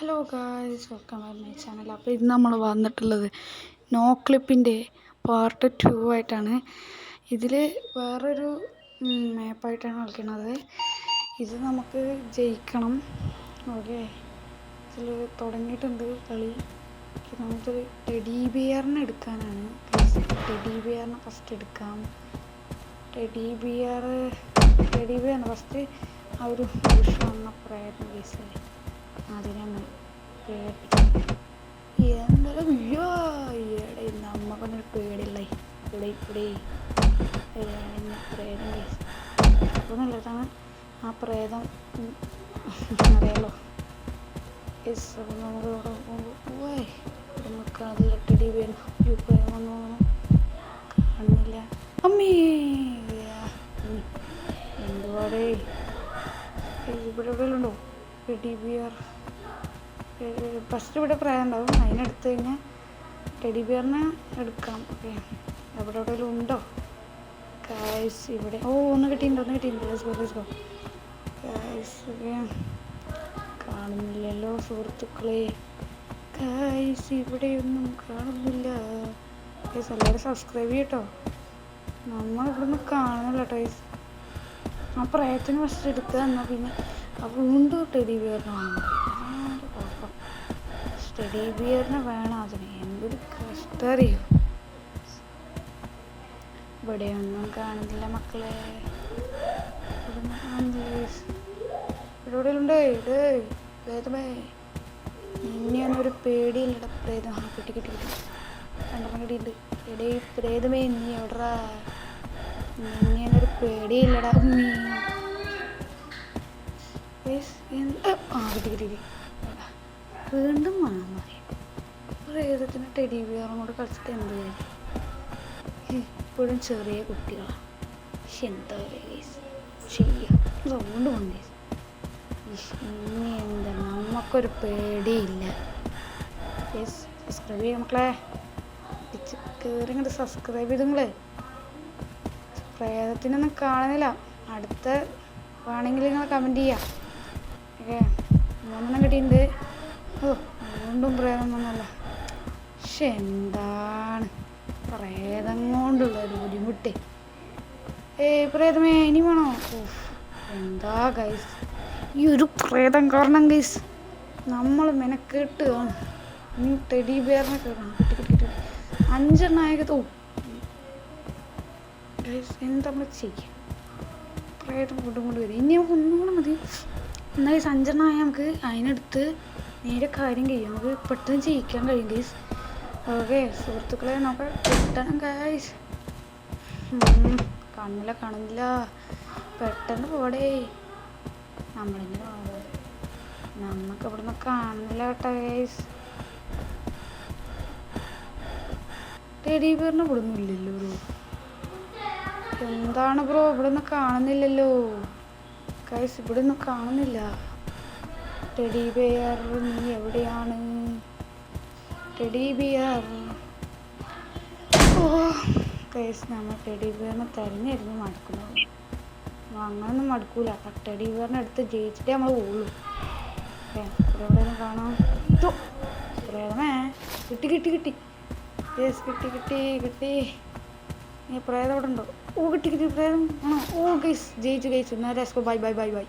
Hello guys, welcome back my channel. അപ്പോൾ ഇന്ന് നമ്മൾ വന്നിട്ടുള്ളത് നോ ക്ലിപ്പിൻ്റെ പാർട്ട് 2 ആയിട്ടാണ്. ഇതിൽ വേറൊരു മാപ്പായിട്ടാണ് കളിക്കുന്നത്. ഇത് നമുക്ക് ജയിക്കണം. ഓക്കെ, ഇതിൽ തുടങ്ങിയിട്ടുണ്ട് കളി. നമുക്കൊരു ടെഡി ബിയറിനെ എടുക്കാനാണ്. ടെഡി ബിയറിനെ ഫസ്റ്റ് എടുക്കാം. ടെഡി ബിയറിനെ ഫസ്റ്റ് ആ ഒരു വന്ന പ്രയത്നം കേസല്ലേ അതിനാണ് എന്തായാലും നമ്മക്കൊന്നൊരു പേടിയുള്ള പ്രേതം കേസ് അതൊന്നുമില്ലാണ്. ആ പ്രേതം അറിയാലോ. നമുക്ക് അതിൽ ടെഡി ബിയർ കാണുന്നില്ല. അമ്മേ എന്തുപാടേ ഇവിടെ എവിടെയുണ്ടോ ടെഡി ബിയർ? ഫസ്റ്റ് ഇവിടെ പ്രേതം ഉണ്ടാവും, അതിനെടുത്ത് കഴിഞ്ഞാൽ ടെഡി ബിയറിനെ എടുക്കാം. ഓക്കെ, എവിടെ എവിടെയെങ്കിലും ഉണ്ടോ ഗായ്സ്? ഇവിടെ ഒന്ന് കിട്ടിയിട്ടുണ്ട്. ഗായ്സ് കാണുന്നില്ലല്ലോ സുഹൃത്തുക്കളെ. ഗായ്സ് ഇവിടെയൊന്നും കാണുന്നില്ല. ഗായ്സ് എല്ലാവരും സബ്സ്ക്രൈബ് ചെയ്യട്ടോ. നമ്മളിവിടുന്ന് കാണുന്നില്ല ഗായ്സ്. ആ പ്രയത്നം ഫസ്റ്റ് എടുക്കുക എന്നാൽ പിന്നെ വീണ്ടും ടെഡി ബിയറിനെ വേണം. ടെഡി ബിയറിനെ വേണം. അതിന് എന്തൊരു കഷ്ടറിയോ. ഇവിടെയൊന്നും കാണുന്നില്ല മക്കളെ. ഇവിടെ പ്രേതമേ, നിന്നെയൊന്നൊരു പേടിയില്ലട പ്രേതം. കിട്ടി രണ്ടെണ്ണം കിട്ടിയിട്ടുണ്ട്. എടേ പ്രേതമേ, നീ എവിടാ? നിന്നെയൊന്നൊരു പേടിയില്ലടാ. കിട്ടി വീണ്ടും വേണം മതി. പ്രേതത്തിന് ടെഡി ബിയറും കൂടെ കളിച്ചിട്ട് എന്ത് കാര്യം? ഇപ്പോഴും ചെറിയ കുട്ടികളാണ്. പക്ഷെ എന്താ ചെയ്യാം, അതുകൊണ്ട് വന്നേ. ഇനി എന്താ, നമുക്കൊരു പേടിയില്ല. സബ്സ്ക്രൈബ് ചെയ്യാം മക്കളെ. കയറി ഇങ്ങോട്ട് സബ്സ്ക്രൈബ് ചെയ്ത് നിങ്ങള്. പ്രേതത്തിനൊന്നും കാണുന്നില്ല. അടുത്ത വേണമെങ്കിൽ നിങ്ങൾ കമൻറ്റ് ചെയ്യാം. ഓക്കെ, 3 കിട്ടിയിട്ടുണ്ട്. വീണ്ടും പ്രേതം വന്നല്ല. പക്ഷെ എന്താണ് പ്രേതം കൊണ്ടുള്ള ഒരു ബുദ്ധിമുട്ട്. പ്രേതമേ, ഇനി വേണോ? എന്താ ഗൈസ് ഈ ഒരു പ്രേതം കാരണം ഗൈസ് നമ്മൾ മെനക്കെട്ട് ഇനി ടെഡി ബിയറിനെ കയറണം. കിട്ടി 5 എണ്ണായത്. ഗൈസ് എന്താ നമ്മൾ ചെയ്യാം? പ്രേതം കൊണ്ട് വരും. ഇനി നമുക്ക് ഒന്നുകൂടെ മതി. എന്നാൽ ഗൈസ് 5 എണ്ണമായ നമുക്ക് അതിനെടുത്ത് നേരെ കാര്യം കഴിയും. നമുക്ക് പെട്ടെന്ന് ജയിക്കാൻ കഴിയും ഗൈസ്. ഓക്കെ സുഹൃത്തുക്കളെ, നമുക്ക് കിട്ടണം ഗൈസ്. കാണുന്നില്ല. പെട്ടെന്ന് പോടേ. നമ്മളിങ്ങനെ നമുക്ക് ഇവിടുന്ന് കാണുന്നില്ല കേട്ടോ ഗൈസ്. ടെഡി ബിയറിന് ഇവിടുന്ന് ഇല്ലല്ലോ ബ്രോ. എന്താണ് ബ്രോ ഇവിടുന്ന് കാണുന്നില്ലല്ലോ ഗൈസ്? ഇവിടുന്ന് കാണുന്നില്ല. ടെഡി ബിയർ നീ എവിടെയാണ്? ടെഡി ബിയർ ഗൈസ്, നമ്മൾ ടെഡി ബിയറിനെ തിരഞ്ഞിരുന്ന് മടുക്കുന്നത്. അങ്ങനൊന്നും മടുക്കൂല. ടെഡി ബിയറിനെ എടുത്ത് ജയിച്ചിട്ടേ നമ്മൾ പോകുള്ളൂ. എവിടെയെങ്കിലും കാണാം. പ്രേതമേ, കിട്ടി. യെസ് കിട്ടി. പ്രേതം അവിടെ ഉണ്ടോ? കിട്ടി പ്രേതം ആണോ? ഗൈസ് ജയിച്ചു. നേരെ ബൈ.